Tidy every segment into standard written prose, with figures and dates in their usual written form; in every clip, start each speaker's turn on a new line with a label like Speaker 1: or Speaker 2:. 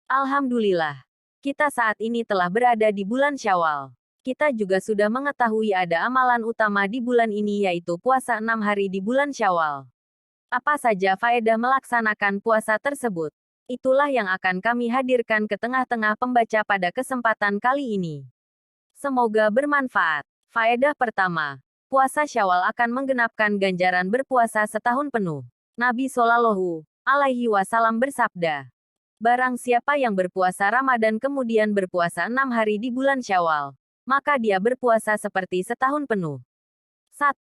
Speaker 1: Alhamdulillah. Kita saat ini telah berada di bulan Syawal. Kita juga sudah mengetahui ada amalan utama di bulan ini yaitu puasa 6 hari di bulan Syawal. Apa saja faedah melaksanakan puasa tersebut? Itulah yang akan kami hadirkan ke tengah-tengah pembaca pada kesempatan kali ini. Semoga bermanfaat. Faedah pertama, puasa Syawal akan menggenapkan ganjaran berpuasa setahun penuh. Nabi Shallallahu Alaihi Wasallam bersabda, barang siapa yang berpuasa Ramadan kemudian berpuasa 6 hari di bulan Syawal, maka dia berpuasa seperti setahun penuh. 1.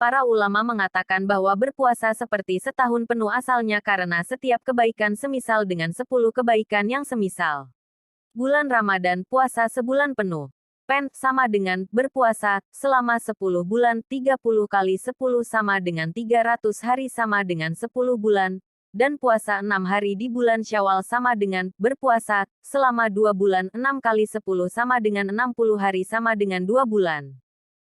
Speaker 1: Para ulama mengatakan bahwa berpuasa seperti setahun penuh asalnya karena setiap kebaikan semisal dengan 10 kebaikan yang semisal. Bulan Ramadan puasa sebulan penuh. Pen sama dengan berpuasa selama 10 bulan 30 kali 10 sama dengan 300 hari sama dengan 10 bulan. Dan puasa 6 hari di bulan Syawal sama dengan berpuasa selama 2 bulan 6 kali 10 sama dengan 60 hari sama dengan 2 bulan.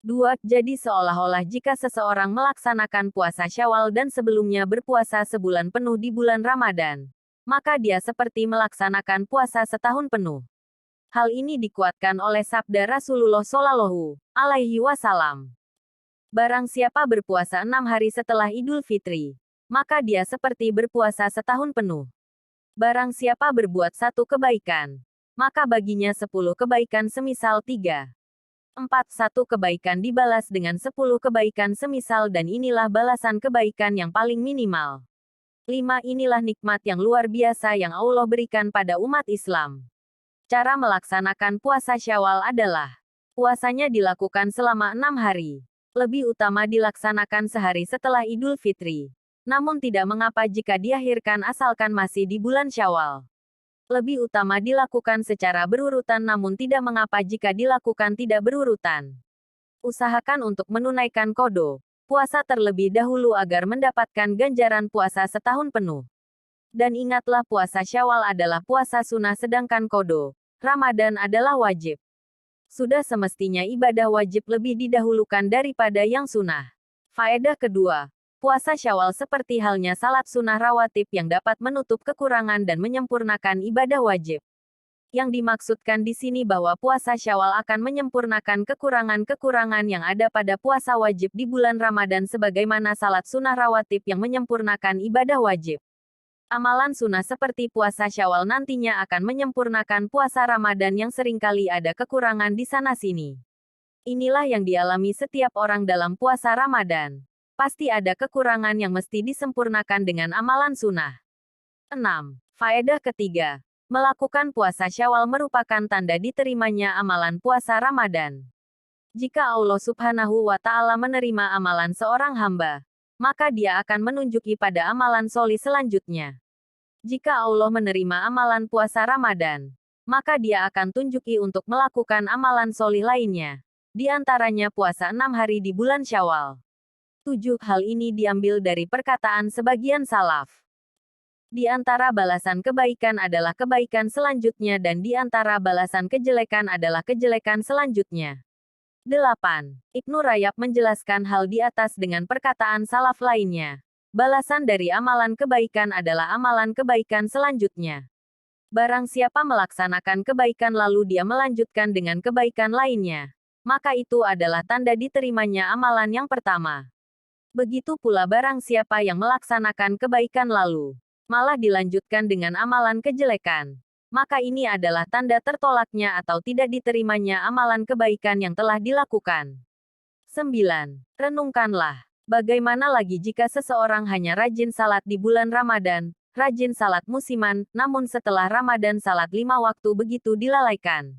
Speaker 1: 2. Jadi seolah-olah jika seseorang melaksanakan puasa Syawal dan sebelumnya berpuasa sebulan penuh di bulan Ramadan, maka dia seperti melaksanakan puasa setahun penuh. Hal ini dikuatkan oleh sabda Rasulullah Shallallahu Alaihi Wasallam. Barang siapa berpuasa 6 hari setelah Idul Fitri, maka dia seperti berpuasa setahun penuh. Barang siapa berbuat 1 kebaikan, maka baginya 10 kebaikan semisal 3. 4. 1 kebaikan dibalas dengan 10 kebaikan semisal dan inilah balasan kebaikan yang paling minimal. 5. Inilah nikmat yang luar biasa yang Allah berikan pada umat Islam. Cara melaksanakan puasa Syawal adalah, puasanya dilakukan selama 6 hari. Lebih utama dilaksanakan sehari setelah Idul Fitri. Namun tidak mengapa jika diakhirkan asalkan masih di bulan Syawal. Lebih utama dilakukan secara berurutan namun tidak mengapa jika dilakukan tidak berurutan. Usahakan untuk menunaikan qada puasa terlebih dahulu agar mendapatkan ganjaran puasa setahun penuh. Dan ingatlah puasa Syawal adalah puasa sunnah sedangkan qada Ramadan adalah wajib. Sudah semestinya ibadah wajib lebih didahulukan daripada yang sunnah. Faedah kedua, puasa Syawal seperti halnya salat sunnah rawatib yang dapat menutup kekurangan dan menyempurnakan ibadah wajib. Yang dimaksudkan di sini bahwa puasa Syawal akan menyempurnakan kekurangan-kekurangan yang ada pada puasa wajib di bulan Ramadan sebagaimana salat sunnah rawatib yang menyempurnakan ibadah wajib. Amalan sunnah seperti puasa Syawal nantinya akan menyempurnakan puasa Ramadan yang seringkali ada kekurangan di sana-sini. Inilah yang dialami setiap orang dalam puasa Ramadan. Pasti ada kekurangan yang mesti disempurnakan dengan amalan sunnah. 6. Faedah ketiga. Melakukan puasa Syawal merupakan tanda diterimanya amalan puasa Ramadan. Jika Allah Subhanahu wa Ta'ala menerima amalan seorang hamba, maka dia akan menunjuki pada amalan sholih selanjutnya. Jika Allah menerima amalan puasa Ramadan, maka dia akan tunjuki untuk melakukan amalan sholih lainnya. Di antaranya puasa 6 hari di bulan Syawal. 7. Hal ini diambil dari perkataan sebagian salaf. Di antara balasan kebaikan adalah kebaikan selanjutnya dan di antara balasan kejelekan adalah kejelekan selanjutnya. 8. Ibnu Rajab menjelaskan hal di atas dengan perkataan salaf lainnya. Balasan dari amalan kebaikan adalah amalan kebaikan selanjutnya. Barang siapa melaksanakan kebaikan lalu dia melanjutkan dengan kebaikan lainnya, maka itu adalah tanda diterimanya amalan yang pertama. Begitu pula barang siapa yang melaksanakan kebaikan lalu malah dilanjutkan dengan amalan kejelekan, maka ini adalah tanda tertolaknya atau tidak diterimanya amalan kebaikan yang telah dilakukan. 9. Renungkanlah, bagaimana lagi jika seseorang hanya rajin salat di bulan Ramadan, rajin salat musiman, namun setelah Ramadan salat 5 waktu begitu dilalaikan.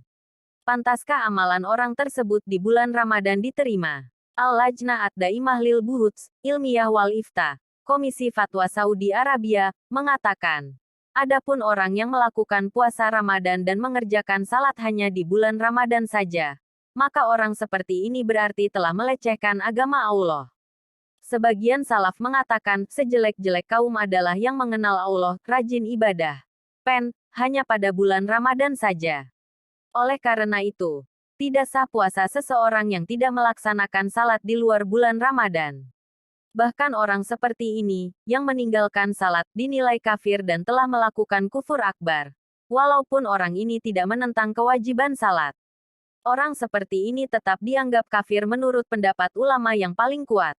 Speaker 1: Pantaskah amalan orang tersebut di bulan Ramadan diterima? Al-Lajnah ad-Daimah lil Buhuts, Ilmiyah wal Ifta, Komisi Fatwa Saudi Arabia, mengatakan, adapun orang yang melakukan puasa Ramadan dan mengerjakan salat hanya di bulan Ramadan saja, maka orang seperti ini berarti telah melecehkan agama Allah. Sebagian salaf mengatakan, sejelek-jelek kaum adalah yang mengenal Allah, rajin ibadah. Pen, hanya pada bulan Ramadan saja. Oleh karena itu, tidak sah puasa seseorang yang tidak melaksanakan salat di luar bulan Ramadan. Bahkan orang seperti ini, yang meninggalkan salat, dinilai kafir dan telah melakukan kufur akbar. Walaupun orang ini tidak menentang kewajiban salat, orang seperti ini tetap dianggap kafir menurut pendapat ulama yang paling kuat.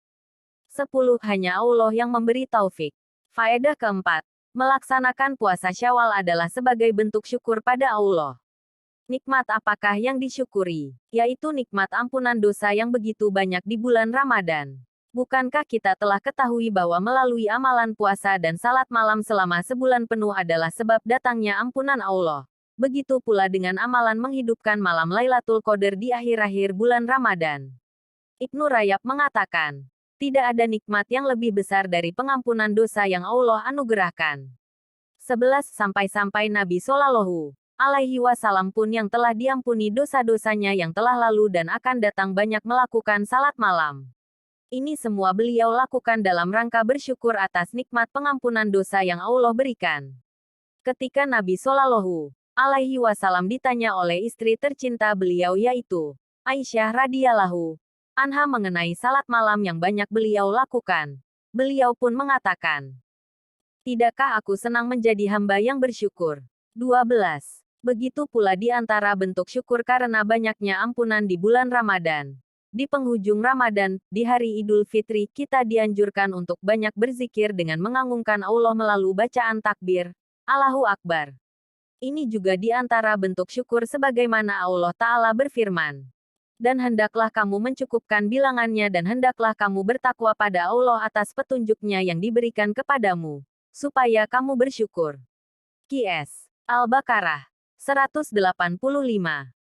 Speaker 1: 10. Hanya Allah yang memberi taufik. Faedah keempat. Melaksanakan puasa Syawal adalah sebagai bentuk syukur pada Allah. Nikmat apakah yang disyukuri? Yaitu nikmat ampunan dosa yang begitu banyak di bulan Ramadan. Bukankah kita telah ketahui bahwa melalui amalan puasa dan salat malam selama sebulan penuh adalah sebab datangnya ampunan Allah? Begitu pula dengan amalan menghidupkan malam Lailatul Qadar di akhir-akhir bulan Ramadan. Ibnu Rajab mengatakan, tidak ada nikmat yang lebih besar dari pengampunan dosa yang Allah anugerahkan. 11. Sampai-sampai Nabi Shallallahu Alaihi Wasallam pun yang telah diampuni dosa-dosanya yang telah lalu dan akan datang banyak melakukan salat malam. Ini semua beliau lakukan dalam rangka bersyukur atas nikmat pengampunan dosa yang Allah berikan. Ketika Nabi Shallallahu Alaihi Wasallam ditanya oleh istri tercinta beliau yaitu Aisyah radhiyallahu anha mengenai salat malam yang banyak beliau lakukan, beliau pun mengatakan, "Tidakkah aku senang menjadi hamba yang bersyukur?" 12. Begitu pula di antara bentuk syukur karena banyaknya ampunan di bulan Ramadan. Di penghujung Ramadan, di hari Idul Fitri, kita dianjurkan untuk banyak berzikir dengan mengagungkan Allah melalui bacaan takbir, Allahu Akbar. Ini juga di antara bentuk syukur sebagaimana Allah Ta'ala berfirman. Dan hendaklah kamu mencukupkan bilangannya dan hendaklah kamu bertakwa pada Allah atas petunjuknya yang diberikan kepadamu, supaya kamu bersyukur. Qs. Al-Baqarah 185.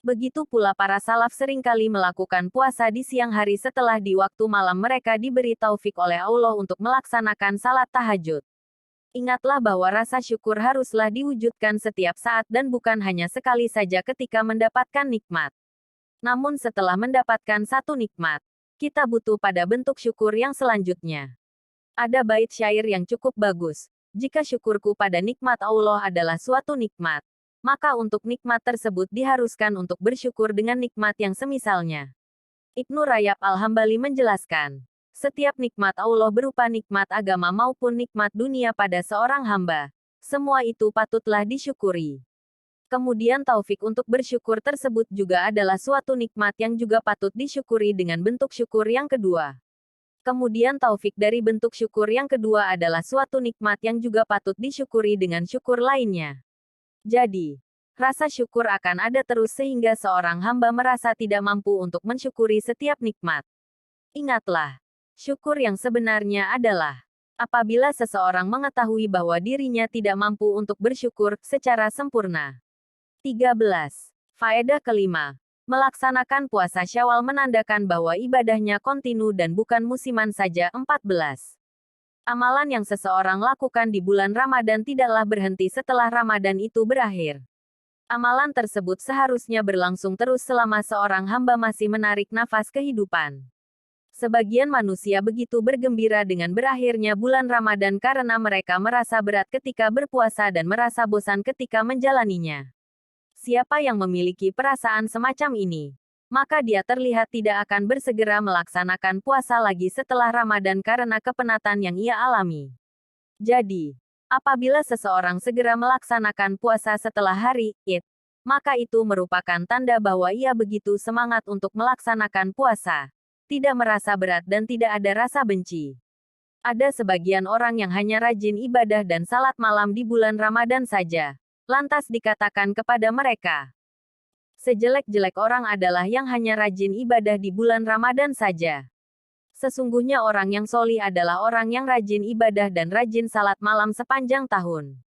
Speaker 1: Begitu pula para salaf seringkali melakukan puasa di siang hari setelah di waktu malam mereka diberi taufik oleh Allah untuk melaksanakan salat tahajud. Ingatlah bahwa rasa syukur haruslah diwujudkan setiap saat dan bukan hanya sekali saja ketika mendapatkan nikmat. Namun setelah mendapatkan satu nikmat, kita butuh pada bentuk syukur yang selanjutnya. Ada bait syair yang cukup bagus. Jika syukurku pada nikmat Allah adalah suatu nikmat, maka untuk nikmat tersebut diharuskan untuk bersyukur dengan nikmat yang semisalnya. Ibnu Rajab Al-Hambali menjelaskan, setiap nikmat Allah berupa nikmat agama maupun nikmat dunia pada seorang hamba, semua itu patutlah disyukuri. Kemudian taufik untuk bersyukur tersebut juga adalah suatu nikmat yang juga patut disyukuri dengan bentuk syukur yang kedua. Kemudian taufik dari bentuk syukur yang kedua adalah suatu nikmat yang juga patut disyukuri dengan syukur lainnya. Jadi, rasa syukur akan ada terus sehingga seorang hamba merasa tidak mampu untuk mensyukuri setiap nikmat. Ingatlah, syukur yang sebenarnya adalah apabila seseorang mengetahui bahwa dirinya tidak mampu untuk bersyukur secara sempurna. 13. Faedah kelima. Melaksanakan puasa Syawal menandakan bahwa ibadahnya kontinu dan bukan musiman saja. 14. Amalan yang seseorang lakukan di bulan Ramadan tidaklah berhenti setelah Ramadan itu berakhir. Amalan tersebut seharusnya berlangsung terus selama seorang hamba masih menarik nafas kehidupan. Sebagian manusia begitu bergembira dengan berakhirnya bulan Ramadan karena mereka merasa berat ketika berpuasa dan merasa bosan ketika menjalaninya. Siapa yang memiliki perasaan semacam ini, maka dia terlihat tidak akan bersegera melaksanakan puasa lagi setelah Ramadan karena kepenatan yang ia alami. Jadi, apabila seseorang segera melaksanakan puasa setelah hari Id, maka itu merupakan tanda bahwa ia begitu semangat untuk melaksanakan puasa, tidak merasa berat dan tidak ada rasa benci. Ada sebagian orang yang hanya rajin ibadah dan salat malam di bulan Ramadan saja. Lantas dikatakan kepada mereka, sejelek-jelek orang adalah yang hanya rajin ibadah di bulan Ramadan saja. Sesungguhnya orang yang solih adalah orang yang rajin ibadah dan rajin salat malam sepanjang tahun.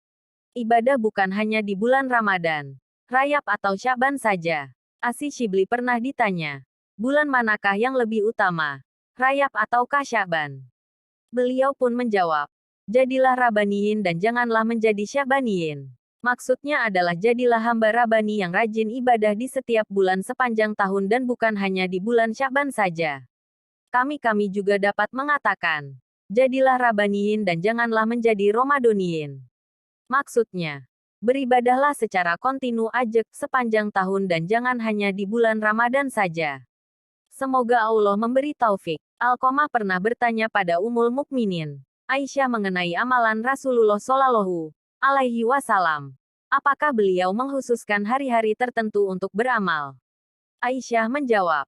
Speaker 1: Ibadah bukan hanya di bulan Ramadan, Rajab atau Syaban saja. Asy-Syibli pernah ditanya, bulan manakah yang lebih utama, Rajab ataukah Syaban? Beliau pun menjawab, jadilah Rabaniyin dan janganlah menjadi Syabaniyin. Maksudnya adalah jadilah hamba Rabani yang rajin ibadah di setiap bulan sepanjang tahun dan bukan hanya di bulan Syaban saja. Kami juga dapat mengatakan, jadilah Rabaniyin dan janganlah menjadi Romadoniyin. Maksudnya, beribadahlah secara kontinu ajek sepanjang tahun dan jangan hanya di bulan Ramadan saja. Semoga Allah memberi taufik. Alqamah pernah bertanya pada Ummul Mukminin Aisyah mengenai amalan Rasulullah Shallallahu Alaihi Wasallam. Apakah beliau mengkhususkan hari-hari tertentu untuk beramal? Aisyah menjawab,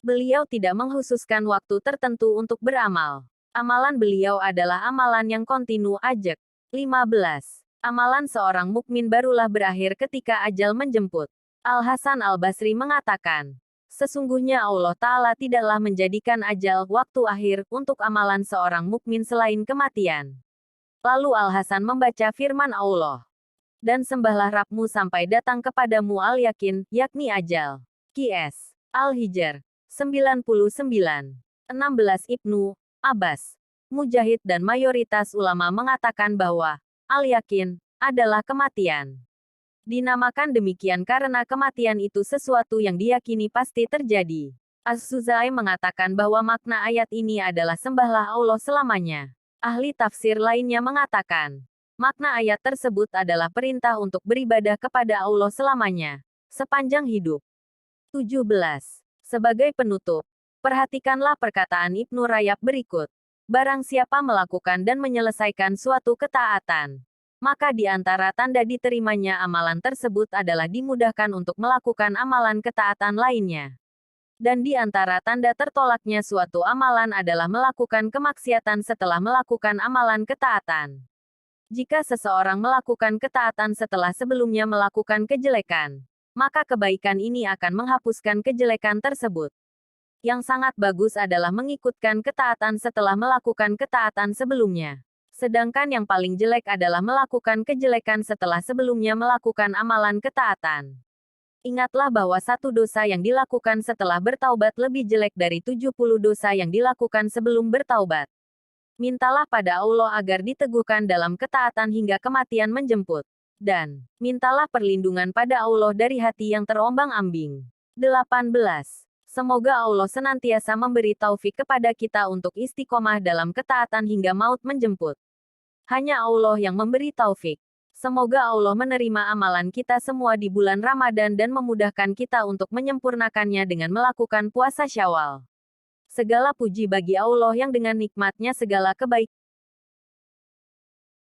Speaker 1: beliau tidak mengkhususkan waktu tertentu untuk beramal. Amalan beliau adalah amalan yang kontinu ajak. 15. Amalan seorang mukmin barulah berakhir ketika ajal menjemput. Al-Hasan Al-Basri mengatakan, sesungguhnya Allah Ta'ala tidaklah menjadikan ajal waktu akhir untuk amalan seorang mukmin selain kematian. Lalu Al-Hasan membaca firman Allah, dan sembahlah Rabbmu sampai datang kepadamu al-yakin, yakni ajal. Qs. Al-Hijr 99. 16 Ibnu Abbas, Mujahid dan mayoritas ulama mengatakan bahwa al-yakin adalah kematian. Dinamakan demikian karena kematian itu sesuatu yang diyakini pasti terjadi. Az-Suzai mengatakan bahwa makna ayat ini adalah sembahlah Allah selamanya. Ahli tafsir lainnya mengatakan, makna ayat tersebut adalah perintah untuk beribadah kepada Allah selamanya, sepanjang hidup. 17. Sebagai penutup, perhatikanlah perkataan Ibnu Rajab berikut. Barang siapa melakukan dan menyelesaikan suatu ketaatan, maka di antara tanda diterimanya amalan tersebut adalah dimudahkan untuk melakukan amalan ketaatan lainnya. Dan di antara tanda tertolaknya suatu amalan adalah melakukan kemaksiatan setelah melakukan amalan ketaatan. Jika seseorang melakukan ketaatan setelah sebelumnya melakukan kejelekan, maka kebaikan ini akan menghapuskan kejelekan tersebut. Yang sangat bagus adalah mengikutkan ketaatan setelah melakukan ketaatan sebelumnya. Sedangkan yang paling jelek adalah melakukan kejelekan setelah sebelumnya melakukan amalan ketaatan. Ingatlah bahwa satu dosa yang dilakukan setelah bertaubat lebih jelek dari 70 dosa yang dilakukan sebelum bertaubat. Mintalah pada Allah agar diteguhkan dalam ketaatan hingga kematian menjemput. Dan, mintalah perlindungan pada Allah dari hati yang terombang-ambing. 18. Semoga Allah senantiasa memberi taufik kepada kita untuk istiqomah dalam ketaatan hingga maut menjemput. Hanya Allah yang memberi taufik. Semoga Allah menerima amalan kita semua di bulan Ramadan dan memudahkan kita untuk menyempurnakannya dengan melakukan puasa Syawal. Segala puji bagi Allah yang dengan nikmatnya segala kebaikan